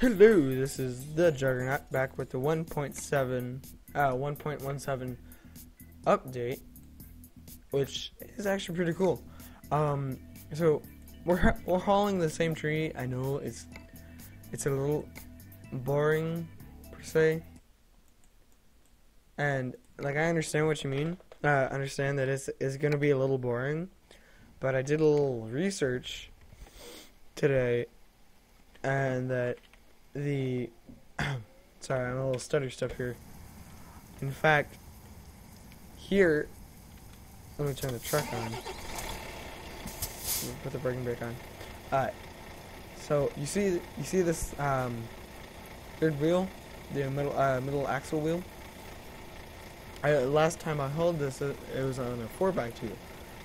Hello, this is the Juggernaut back with the 1.17 update, which is actually pretty cool. So we're hauling the same tree. I know it's a little boring per se, and like I understand what you mean. Understand that it's gonna be a little boring, but I did a little research today, and that sorry, I'm a little stutter step here. In fact, here, let me turn the truck on. Put the braking brake on. Alright. So you see this third wheel, the middle axle wheel. Last time I hauled this, it was on a 4x2,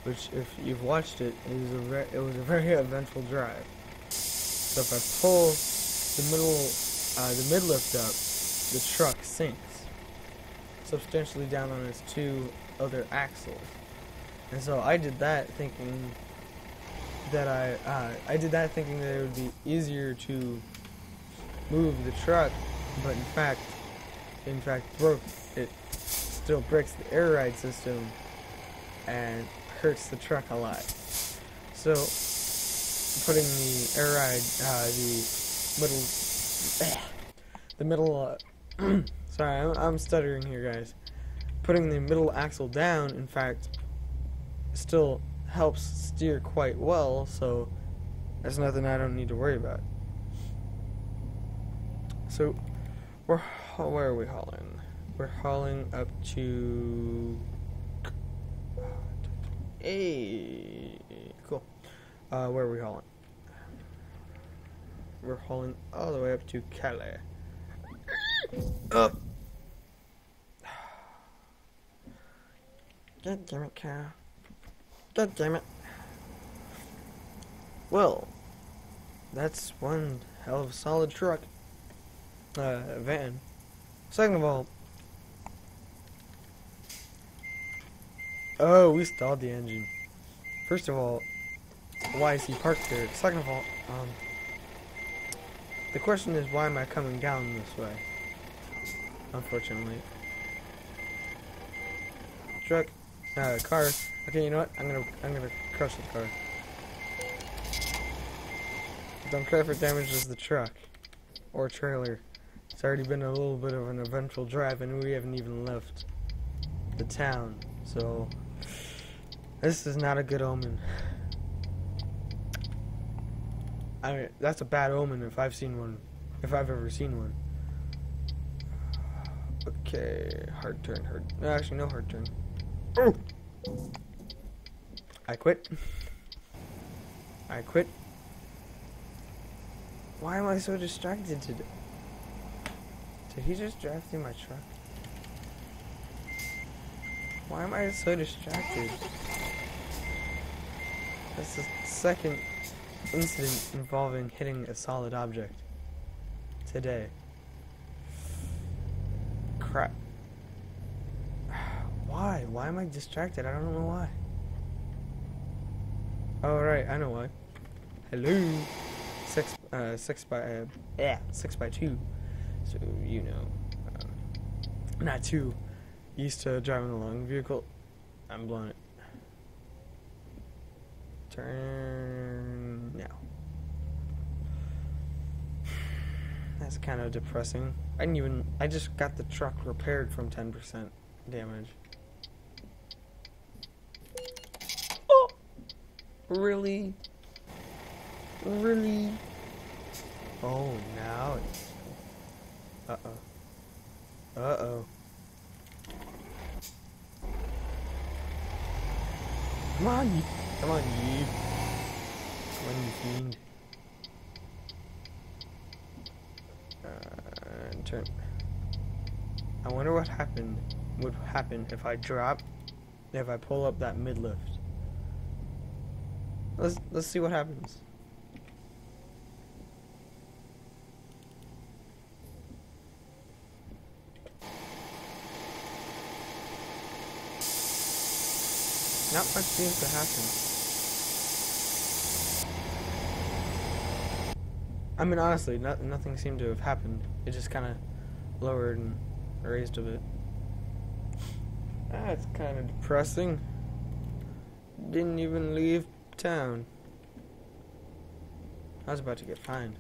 which, if you've watched it, it was a very eventful drive. So if I pull the mid lift up, the truck sinks substantially down on its two other axles. And so I did that thinking that it would be easier to move the truck, but in fact it still breaks the air ride system and hurts the truck a lot. So putting the air ride, sorry, I'm stuttering here, guys. Putting the middle axle down, in fact, still helps steer quite well, so that's nothing I don't need to worry about. So, where are we hauling? We're hauling up to... Hey, cool. Where are we hauling? We're hauling all the way up to Calais. Up. God damn it, Carl. God damn it. Well, that's one hell of a solid truck. Van. Second of all, oh, we stalled the engine. First of all, why is he parked there? Second of all, the question is, why am I coming down this way? Unfortunately. Truck, car. Okay, you know what? I'm gonna crush the car. Don't care if it damages the truck or trailer. It's already been a little bit of an eventful drive, and we haven't even left the town. So this is not a good omen. I mean, that's a bad omen if I've seen one, if I've ever seen one. Okay, hard turn, no, actually, no hard turn. Oh! I quit. I quit. Why am I so distracted today? Did he just drive through my truck? Why am I so distracted? That's the second incident involving hitting a solid object today. Crap. Why? Why am I distracted? I don't know why. Oh, right, I know why. Hello. 6x2. So, you know, not too used to driving a long vehicle. I'm blowing it. Turn now. That's kind of depressing. I just got the truck repaired from 10% damage. Oh! Really? Really? Oh, now it's... Uh-oh. Uh-oh. Come on, you. Come on, you. Come on, you fiend. Turn. I wonder what would happen if I pull up that mid lift. Let's see what happens. Not much seems to happen. I mean, honestly, nothing seemed to have happened. It just kind of lowered and raised a bit. That's kind of depressing. Didn't even leave town. I was about to get fined.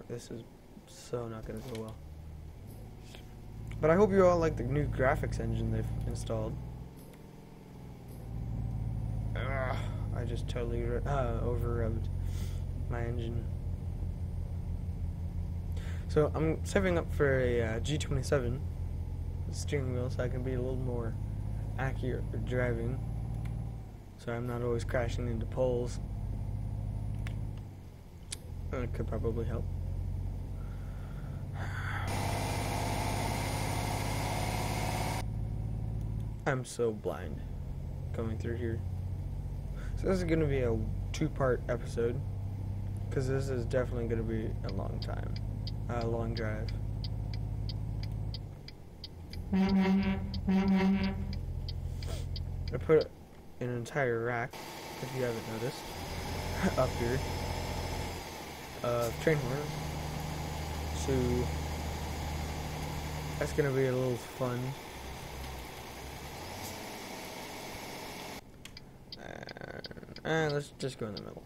This is so not gonna go well. But I hope you all like the new graphics engine they've installed. I just totally overrode my engine. So I'm saving up for a G27 steering wheel so I can be a little more accurate with driving. So I'm not always crashing into poles. It could probably help. I'm so blind coming through here. So this is going to be a 2-part episode, because this is definitely going to be a long time, a long drive. I put an entire rack, if you haven't noticed, up here, of train horns. So that's going to be a little fun. And let's just go in the middle.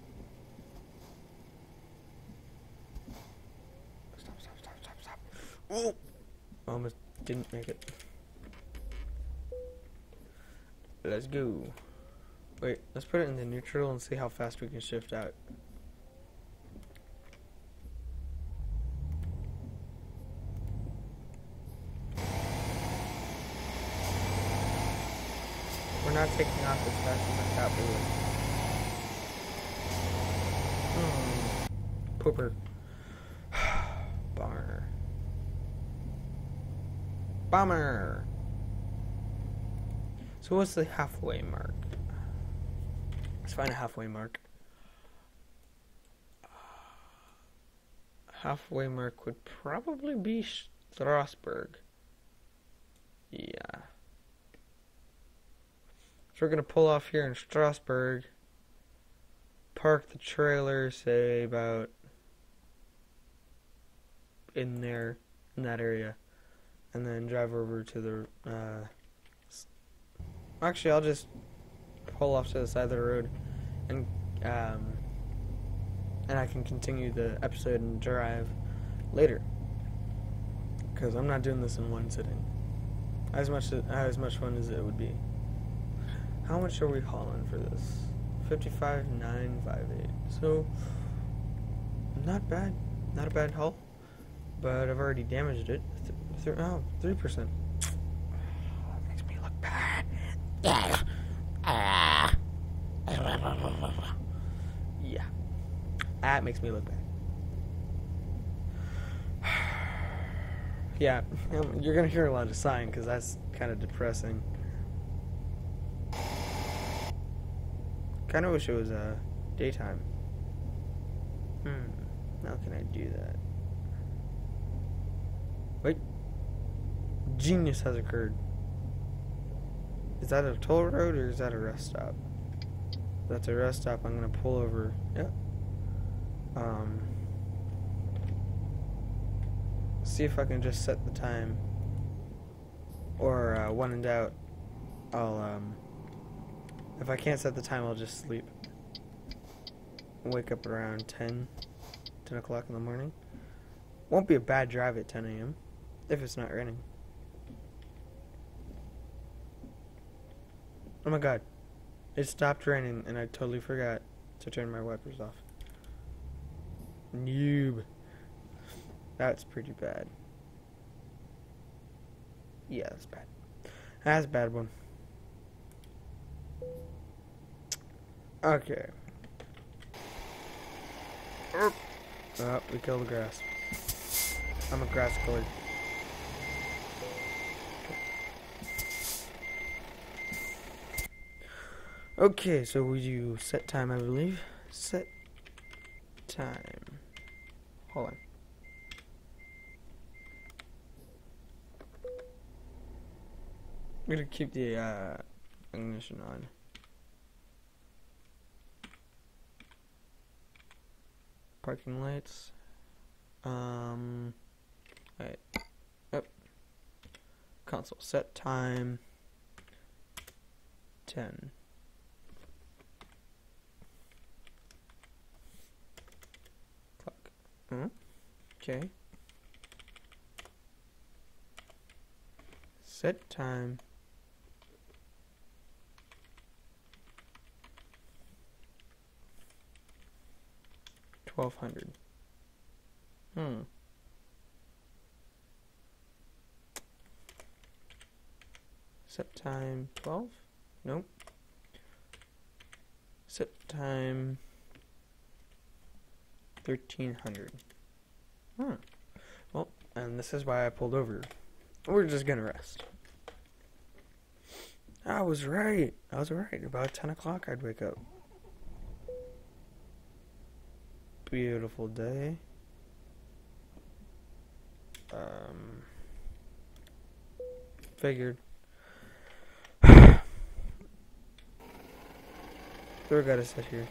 Stop. Ooh! Almost didn't make it. Let's go. Wait, let's put it in the neutral and see how fast we can shift out. We're not taking off as fast as I thought we would. Pooper. Bummer. So what's the halfway mark? Let's find a halfway mark. Halfway mark would probably be Strasbourg. Yeah. So we're going to pull off here in Strasbourg. Park the trailer, say about in there, in that area, and then drive over to the actually I'll just pull off to the side of the road and I can continue the episode and drive later, because I'm not doing this in one sitting. As much fun as it would be. How much are we hauling for this? 55,958. So not bad. Not a bad haul. But I've already damaged it. 3%. That makes me look bad. Yeah. That makes me look bad. Yeah, you're gonna hear a lot of sighing because that's kind of depressing. Kind of wish it was daytime. How can I do that? Wait. Genius has occurred. Is that a toll road or is that a rest stop? If that's a rest stop, I'm gonna pull over. Yep. See if I can just set the time. Or when in doubt, I'll if I can't set the time, I'll just sleep. Wake up around 10 o'clock in the morning. Won't be a bad drive at 10 a.m. if it's not raining. Oh my god. It stopped raining and I totally forgot to turn my wipers off. Noob. That's pretty bad. Yeah, that's bad. That's a bad one. Okay. Oh, we killed the grass. I'm a grass killer. Okay, so we do set time, I believe. Set time. Hold on. I'm gonna keep the ignition on. parking lights. Right. Up. Console set time 10. Clock. Okay. Set time 1200. Set time 12? Nope. Set time 1300. Well, and this is why I pulled over. We're just gonna rest. I was right. About 10 o'clock I'd wake up. Beautiful day. Figured. So we gotta sit here.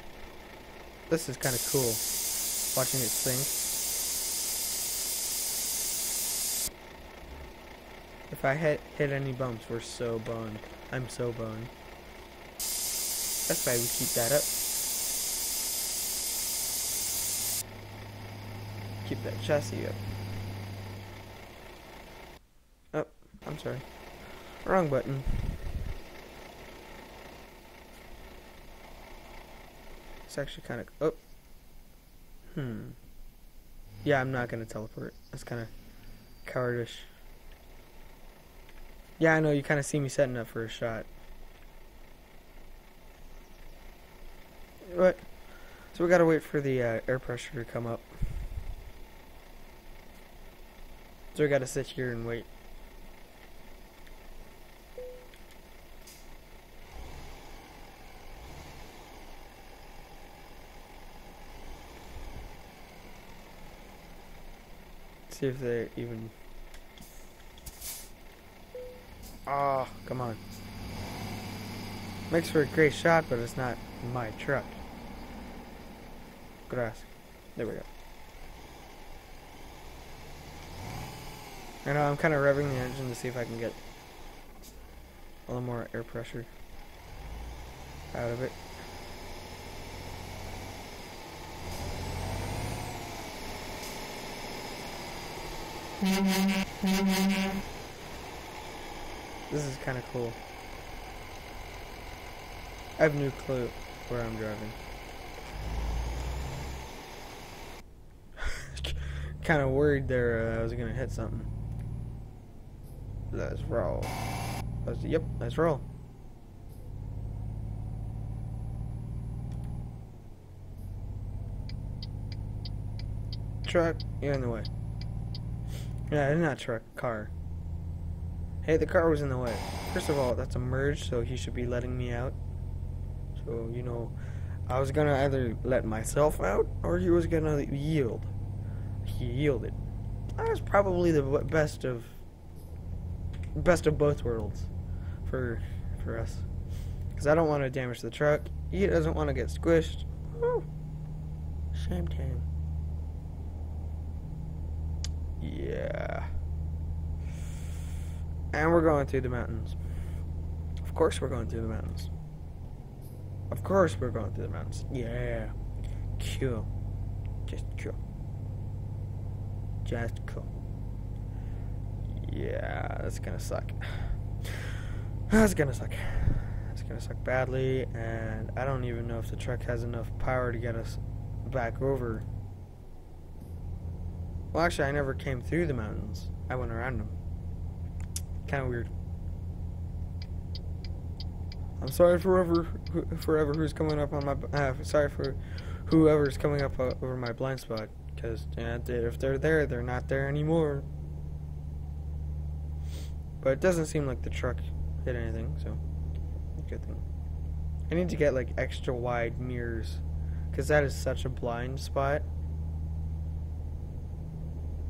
This is kind of cool, watching it sink. If I hit any bumps, we're so boned. I'm so boned. That's why we keep that up. Keep that chassis up. Oh, I'm sorry. Wrong button. It's actually kind of... Oh. Yeah, I'm not gonna teleport. That's kind of cowardish. Yeah, I know, you kind of see me setting up for a shot. What? So we gotta wait for the air pressure to come up. So we gotta sit here and wait. See if they even... Oh, come on. Makes for a great shot, but it's not my truck. Grass. There we go. I know, I'm kind of revving the engine to see if I can get a little more air pressure out of it. This is kind of cool. I have no clue where I'm driving. Kind of worried there I was gonna hit something. Let's roll. Yep, let's roll. Truck, you're in the way. Yeah, it's not truck, car. Hey, the car was in the way. First of all, that's a merge, so he should be letting me out. So, you know, I was gonna either let myself out, or he was gonna yield. He yielded. That was probably the best of both worlds for us. Because I don't want to damage the truck. He doesn't want to get squished. Oh, shame time. Yeah. And we're going through the mountains. Of course we're going through the mountains. Of course we're going through the mountains. Yeah. Cool. Just cool. Just cool. Yeah, that's gonna suck. That's gonna suck. It's gonna suck badly, and I don't even know if the truck has enough power to get us back over. Well, actually, I never came through the mountains. I went around them. Kind of weird. I'm sorry for forever who's coming up on my. Sorry for whoever's coming up over my blind spot, because if they're there, they're not there anymore. But it doesn't seem like the truck hit anything, so good thing. I need to get like extra wide mirrors, because that is such a blind spot.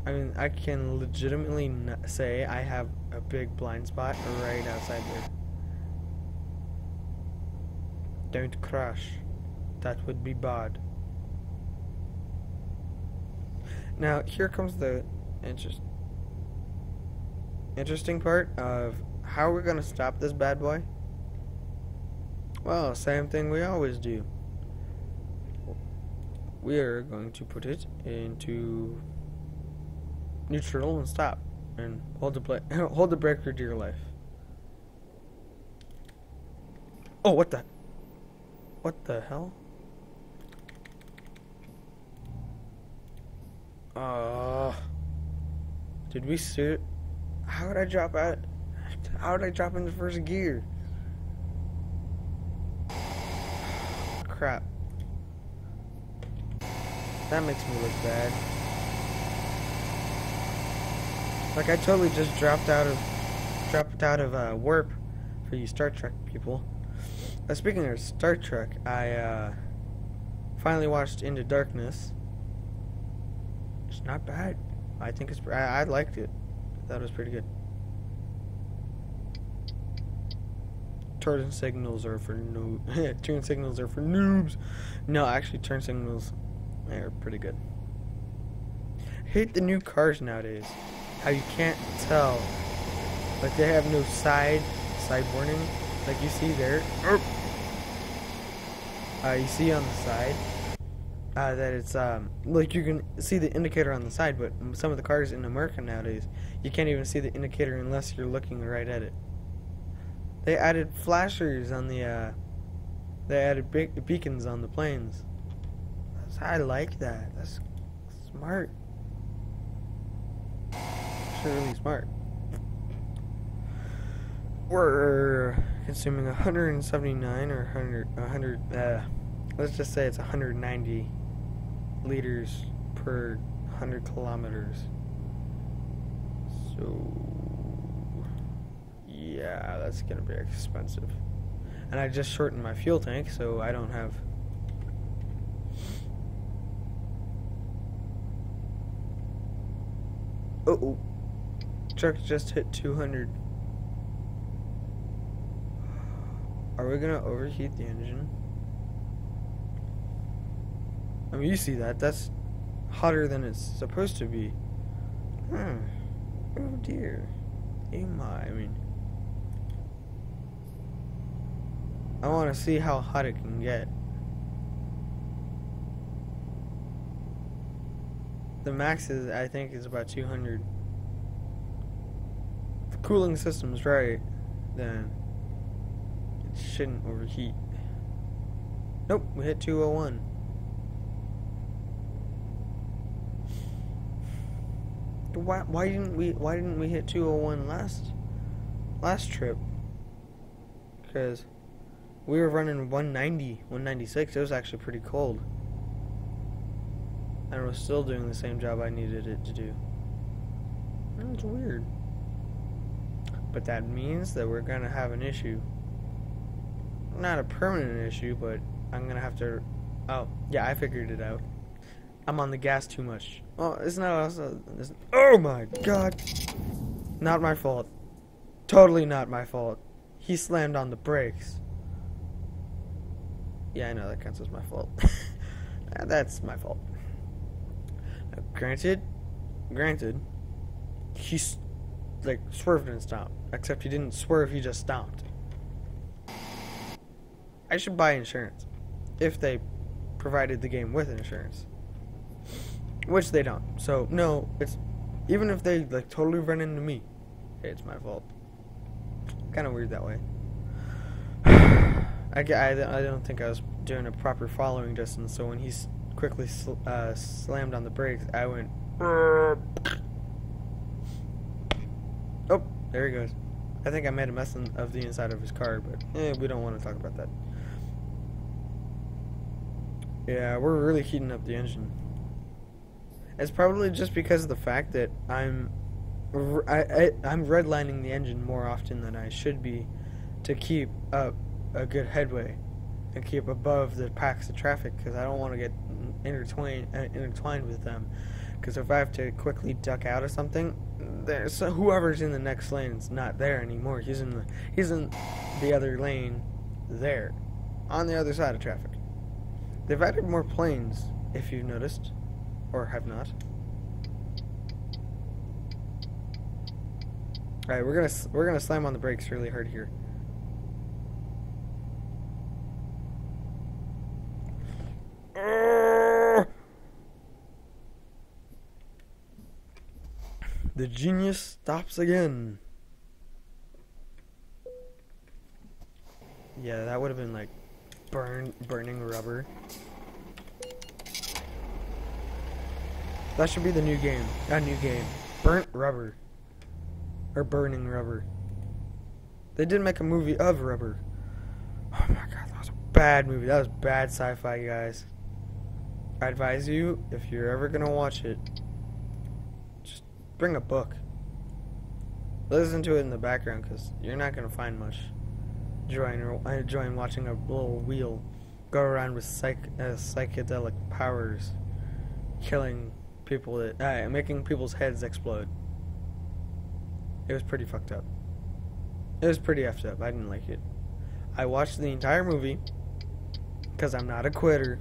I mean, I can legitimately say I have a big blind spot right outside there. Don't crash. That would be bad. Now, here comes the interesting part of how we're going to stop this bad boy. Well, same thing we always do. We are going to put it into neutral and stop, and hold the brake for dear life. Oh, what the hell? Did we see it? How would I drop out? How would I drop into first gear? Crap. That makes me look bad. Like I totally just dropped out of warp for you Star Trek people. Speaking of Star Trek, I finally watched Into Darkness. It's not bad. I think it's. I liked it. I thought it was pretty good. Turn signals are for turn signals are for noobs. No, actually, turn signals are pretty good. Hate the new cars nowadays. How you can't tell. Like they have no side warning. Like you see there. You see on the side that it's like you can see the indicator on the side, but some of the cars in America nowadays you can't even see the indicator unless you're looking right at it. They added flashers on the they added beacons on the planes. I like that. That's smart. It's really smart. We're consuming 179 or 100 let's just say it's 190 liters per 100 kilometers. So yeah, that's gonna be expensive. And I just shortened my fuel tank, so I don't have. Oh, truck just hit 200. Are we gonna overheat the engine? I mean, you see that. That's hotter than it's supposed to be. Oh dear. Oh my, I mean. I want to see how hot it can get. The max is, I think, is about 200. If the cooling system's right, then it shouldn't overheat. Nope, we hit 201. Why didn't we hit 201 last trip? Because we were running 190, 196. It was actually pretty cold. And it was still doing the same job I needed it to do. It's weird. But that means that we're going to have an issue. Not a permanent issue, but I'm going to have to... Oh, yeah, I figured it out. I'm on the gas too much. Oh, it's not also... Oh my god! Not my fault. Totally not my fault. He slammed on the brakes. Yeah, I know, that counts as my fault. That's my fault. Now, granted, he like swerved and stopped. Except he didn't swerve, he just stopped. I should buy insurance if they provided the game with insurance, which they don't. So no, it's even if they like totally run into me, it's my fault. Kind of weird that way. I don't think I was doing a proper following distance, so when he quickly slammed on the brakes, I went. Oh, there he goes. I think I made a mess of the inside of his car, but we don't want to talk about that. Yeah, we're really heating up the engine. It's probably just because of the fact that I'm redlining the engine more often than I should be to keep up a good headway and keep above the packs of traffic, because I don't want to get intertwined with them. Because if I have to quickly duck out of something, whoever's in the next lane is not there anymore. He's in the other lane there, on the other side of traffic. They've added more planes, if you've noticed, or have not. All right, we're gonna slam on the brakes really hard here. The genius stops again. Yeah, that would have been like burning rubber. That should be the new game. A new game. Burnt rubber. Or burning rubber. They did make a movie of rubber. Oh my god, that was a bad movie. That was bad sci-fi, guys. I advise you, if you're ever gonna watch it, just bring a book. Listen to it in the background, because you're not gonna find much. Enjoying watching a little wheel go around with psychedelic powers, killing people, making people's heads explode. It was pretty fucked up. It was pretty effed up. I didn't like it. I watched the entire movie because I'm not a quitter.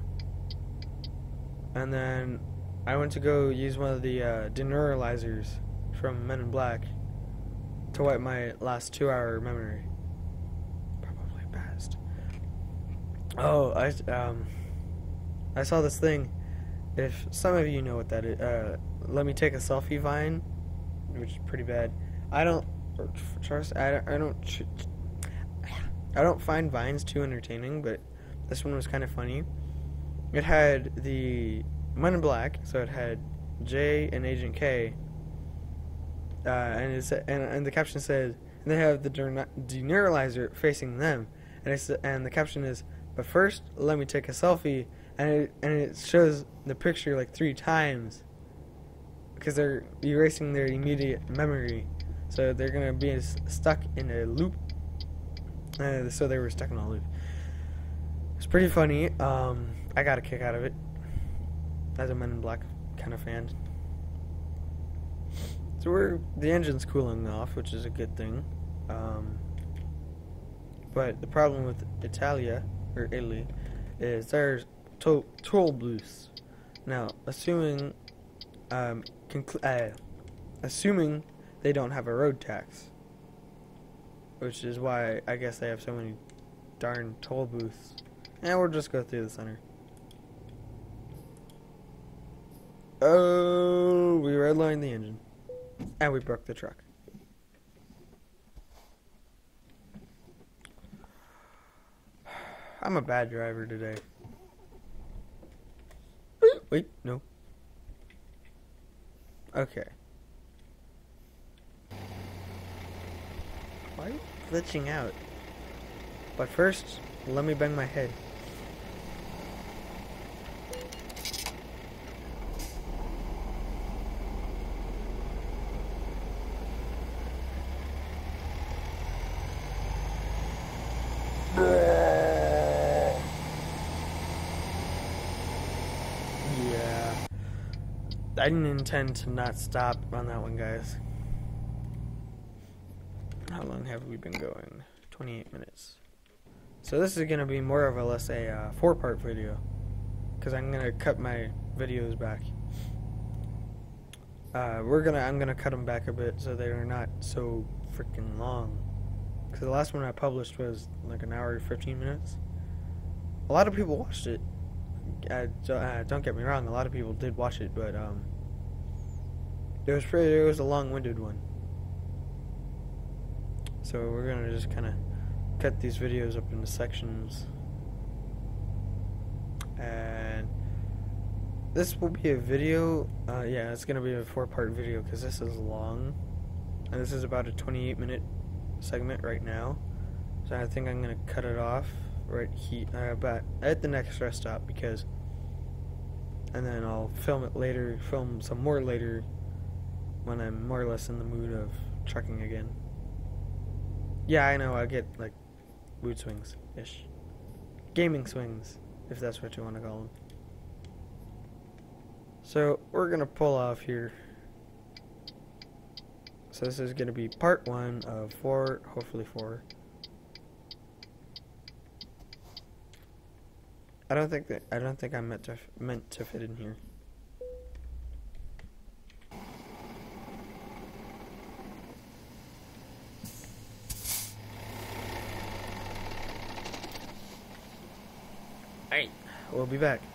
And then I went to go use one of the deneuralizers from Men in Black to wipe my last 2-hour memory. Probably best. Oh, I saw this thing. If some of you know what that is, let me take a selfie vine, which is pretty bad. I don't find vines too entertaining, but this one was kind of funny. It had the Men in Black, so it had J and Agent K, and the caption said, and they have the deneuralizer facing them, and the caption is, but first let me take a selfie, and it shows the picture like 3 times because they're erasing their immediate memory. So they're going to be stuck in a loop. So they were stuck in a loop. It's pretty funny. I got a kick out of it as a Men in Black kind of fan. So the engine's cooling off, which is a good thing. But the problem with Italy, is there's toll booths. Now, assuming they don't have a road tax, which is why I guess they have so many darn toll booths. And we'll just go through the center. Oh, we redlined the engine. And we broke the truck. I'm a bad driver today. Wait, no. Okay. Why are you glitching out? But first, let me bang my head. Yeah. I didn't intend to not stop on that one, guys. How long have we been going? 28 minutes. So this is going to be more or less a 4-part video, because I'm going to cut my videos back. I'm gonna cut them back a bit so they're not so freaking long. Because the last one I published was like an hour and 15 minutes. A lot of people watched it. Don't get me wrong, a lot of people did watch it, but it was a long-winded one. So we're gonna just kind of cut these videos up into sections, and this will be a video. Yeah, it's gonna be a 4-part video because this is long, and this is about a 28-minute segment right now. So I think I'm gonna cut it off right here, about at the next rest stop, and then I'll film it later, film some more later when I'm more or less in the mood of trucking again. Yeah, I know, I get like mood swings-ish. Gaming swings, if that's what you want to call them. So, we're going to pull off here. So this is going to be part 1 of 4, hopefully 4. I don't think I'm meant to fit in here. Alright, we'll be back.